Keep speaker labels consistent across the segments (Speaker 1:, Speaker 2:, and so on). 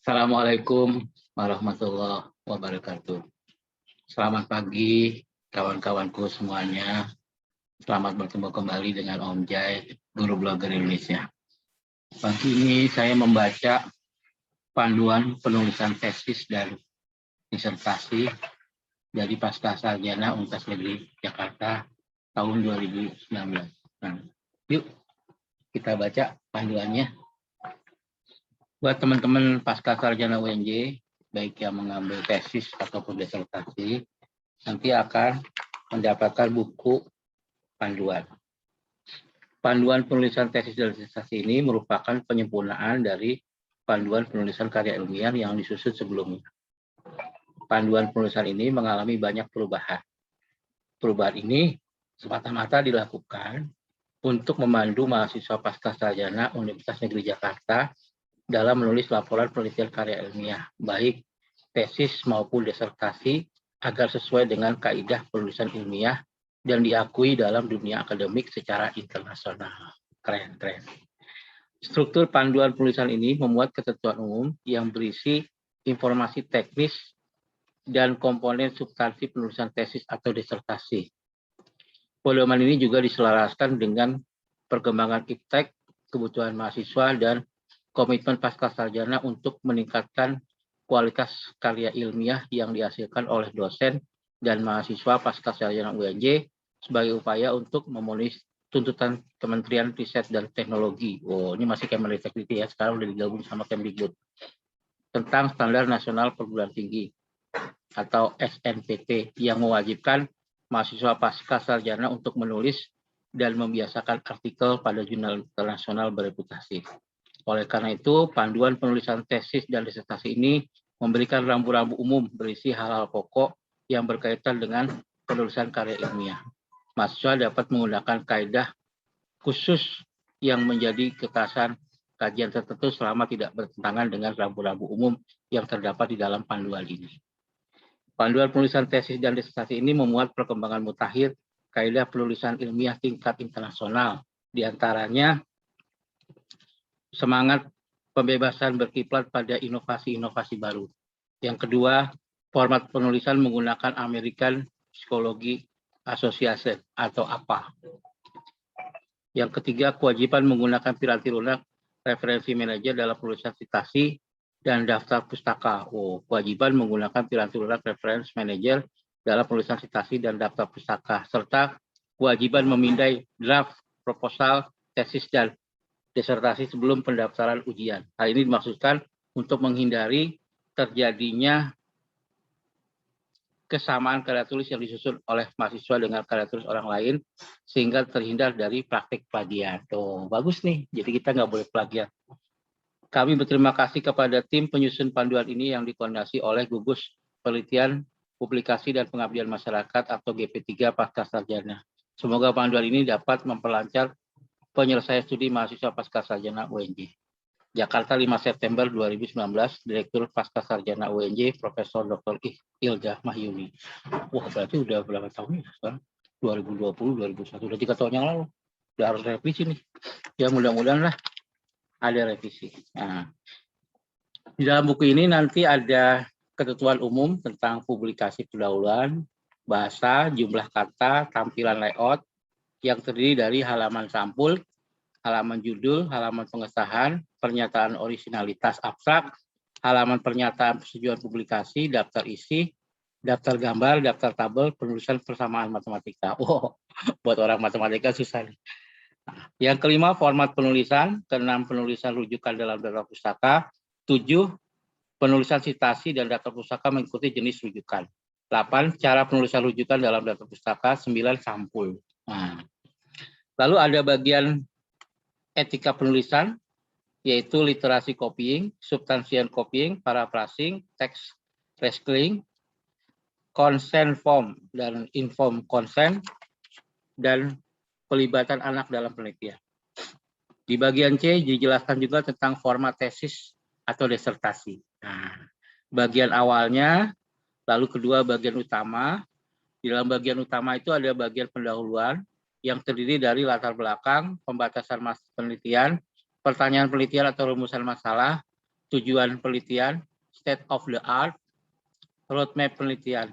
Speaker 1: Assalamualaikum warahmatullahi wabarakatuh. Selamat pagi kawan-kawanku semuanya. Selamat bertemu kembali dengan Om Jai, Guru Blogger Indonesia. Pagi ini saya membaca panduan penulisan tesis dan disertasi dari Pascasarjana Universitas Negeri Jakarta tahun 2019. Nah, yuk kita baca panduannya. Buat teman-teman Pascasarjana UNJ, baik yang mengambil tesis ataupun disertasi, nanti akan mendapatkan buku panduan. Panduan penulisan tesis dan disertasi ini merupakan penyempurnaan dari panduan penulisan karya ilmiah yang disusun sebelumnya. Panduan penulisan ini mengalami banyak perubahan. Perubahan ini semata-mata dilakukan untuk memandu mahasiswa Pascasarjana Universitas Negeri Jakarta dalam menulis laporan penelitian karya ilmiah, baik tesis maupun disertasi, agar sesuai dengan kaidah penulisan ilmiah dan diakui dalam dunia akademik secara internasional. Keren. Struktur panduan penulisan ini memuat ketentuan umum yang berisi informasi teknis dan komponen substansi penulisan tesis atau disertasi. Pedoman ini juga diselaraskan dengan perkembangan iptek, kebutuhan mahasiswa, dan komitmen Pascasarjana untuk meningkatkan kualitas karya ilmiah yang dihasilkan oleh dosen dan mahasiswa Pascasarjana UNJ sebagai upaya untuk memenuhi tuntutan Kementerian Riset dan Teknologi. Oh, ini masih Kemenristek ya, sekarang udah digabung sama Kemdikbud. Tentang Standar Nasional Perguruan Tinggi atau SNPT yang mewajibkan mahasiswa Pascasarjana untuk menulis dan membiasakan artikel pada jurnal internasional bereputasi. Oleh karena itu, panduan penulisan tesis dan disertasi ini memberikan rambu-rambu umum berisi hal-hal pokok yang berkaitan dengan penulisan karya ilmiah. Mahasiswa dapat menggunakan kaidah khusus yang menjadi kekasan kajian tertentu selama tidak bertentangan dengan rambu-rambu umum yang terdapat di dalam panduan ini. Panduan penulisan tesis dan disertasi ini memuat perkembangan mutakhir kaidah penulisan ilmiah tingkat internasional, diantaranya semangat pembebasan berkiblat pada inovasi-inovasi baru. Yang kedua, format penulisan menggunakan American Psychology Association atau APA. Yang ketiga, kewajiban menggunakan piranti lunak referensi manajer dalam penulisan citasi dan daftar pustaka. Kewajiban menggunakan piranti lunak referensi manajer dalam penulisan citasi dan daftar pustaka, serta kewajiban memindai draft proposal, tesis, dan disertasi sebelum pendaftaran ujian. Hal ini dimaksudkan untuk menghindari terjadinya kesamaan karya tulis yang disusun oleh mahasiswa dengan karya tulis orang lain, sehingga terhindar dari praktik plagiat. Bagus nih, jadi kita nggak boleh plagiat. Kami berterima kasih kepada tim penyusun panduan ini yang dikoordinasi oleh Gugus Penelitian, Publikasi, dan Pengabdian Masyarakat atau GP3 Pascasarjana. Semoga panduan ini dapat memperlancar penyelesaian studi mahasiswa Pascasarjana UNJ. Jakarta 5 September 2019, Direktur Pascasarjana UNJ, Profesor Dr. Ilda Mahyuni. Wah, berarti udah berapa tahun ya sekarang? 2020, 2021, udah 3 tahun yang lalu. Udah harus revisi nih. Ya mudah-mudahan lah ada revisi. Nah, di dalam buku ini nanti ada ketentuan umum tentang publikasi pendahuluan, bahasa, jumlah kata, tampilan layout, yang terdiri dari halaman sampul, halaman judul, halaman pengesahan, pernyataan originalitas abstrak, halaman pernyataan persetujuan publikasi, daftar isi, daftar gambar, daftar tabel, penulisan persamaan matematika. Buat orang matematika susah nih. Yang kelima, format penulisan. Keenam, penulisan rujukan dalam daftar pustaka. 7, penulisan citasi dan daftar pustaka mengikuti jenis rujukan. 8, cara penulisan rujukan dalam daftar pustaka. 9, sampul. Nah, lalu ada bagian etika penulisan, yaitu literasi copying, substansian copying, paraphrasing, text recycling, consent form dan informed consent, dan pelibatan anak dalam penelitian. Di bagian C dijelaskan juga tentang format tesis atau disertasi. Nah, bagian awalnya, lalu kedua bagian utama. Di dalam bagian utama itu ada bagian pendahuluan yang terdiri dari latar belakang, pembatasan penelitian, pertanyaan penelitian atau rumusan masalah, tujuan penelitian, state of the art, roadmap penelitian.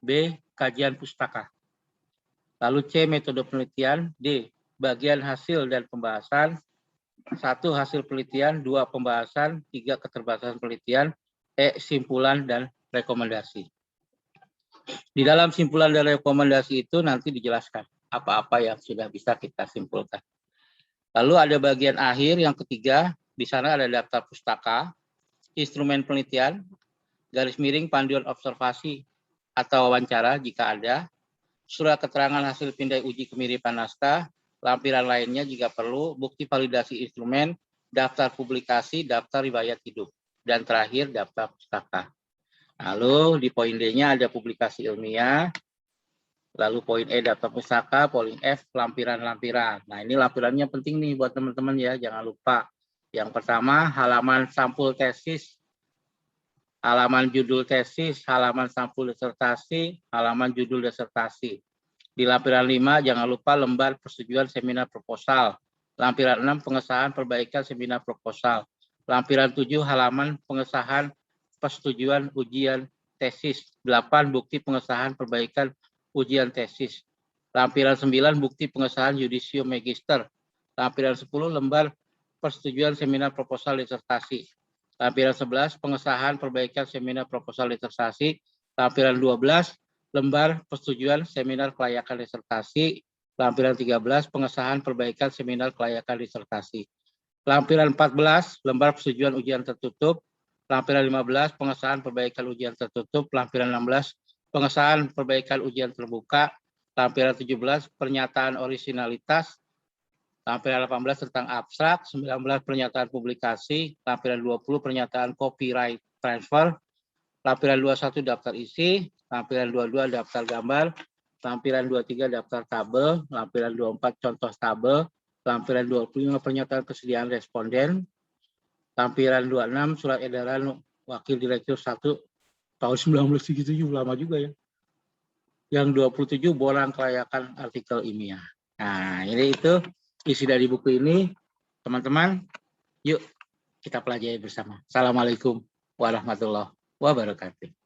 Speaker 1: B, kajian pustaka. Lalu C, metode penelitian. D, bagian hasil dan pembahasan. 1, hasil penelitian. 2, pembahasan. 3, keterbatasan penelitian. E, simpulan dan rekomendasi. Di dalam simpulan dan rekomendasi itu nanti dijelaskan apa-apa yang sudah bisa kita simpulkan. Lalu ada bagian akhir yang ketiga, di sana ada daftar pustaka, instrumen penelitian, garis miring panduan observasi atau wawancara jika ada, surat keterangan hasil pindai uji kemiripan naskah, lampiran lainnya jika perlu, bukti validasi instrumen, daftar publikasi, daftar riwayat hidup, dan terakhir daftar pustaka. Lalu di poin D-nya ada publikasi ilmiah, lalu poin E daftar pustaka, poin F lampiran-lampiran. Nah ini lampirannya penting nih buat teman-teman ya, jangan lupa. Yang pertama halaman sampul tesis, halaman judul tesis, halaman sampul disertasi, halaman judul disertasi. Di lampiran 5 jangan lupa lembar persetujuan seminar proposal. Lampiran 6 pengesahan perbaikan seminar proposal. Lampiran 7 halaman pengesahan persetujuan ujian tesis. 8 bukti pengesahan perbaikan ujian tesis. Lampiran 9 bukti pengesahan judisium magister. Lampiran 10 lembar persetujuan seminar proposal disertasi. Lampiran 11 pengesahan perbaikan seminar proposal disertasi. Lampiran 12 lembar persetujuan seminar kelayakan disertasi. Lampiran 13 pengesahan perbaikan seminar kelayakan disertasi. Lampiran 14 lembar persetujuan ujian tertutup. Lampiran 15 pengesahan perbaikan ujian tertutup. Lampiran 16 pengesahan perbaikan ujian terbuka. Lampiran 17 pernyataan originalitas. Lampiran 18 tentang abstrak, 19 pernyataan publikasi, lampiran 20 pernyataan copyright transfer, lampiran 21 daftar isi, lampiran 22 daftar gambar, lampiran 23 daftar tabel, lampiran 24 contoh tabel, lampiran 25 pernyataan kesediaan responden, lampiran 26 surat edaran Wakil Direktur 1 tahun 1937, lama juga ya. Yang 27 borang kelayakan artikel ilmiah. Nah, ini itu isi dari buku ini. Teman-teman, yuk kita pelajari bersama. Assalamualaikum warahmatullahi wabarakatuh.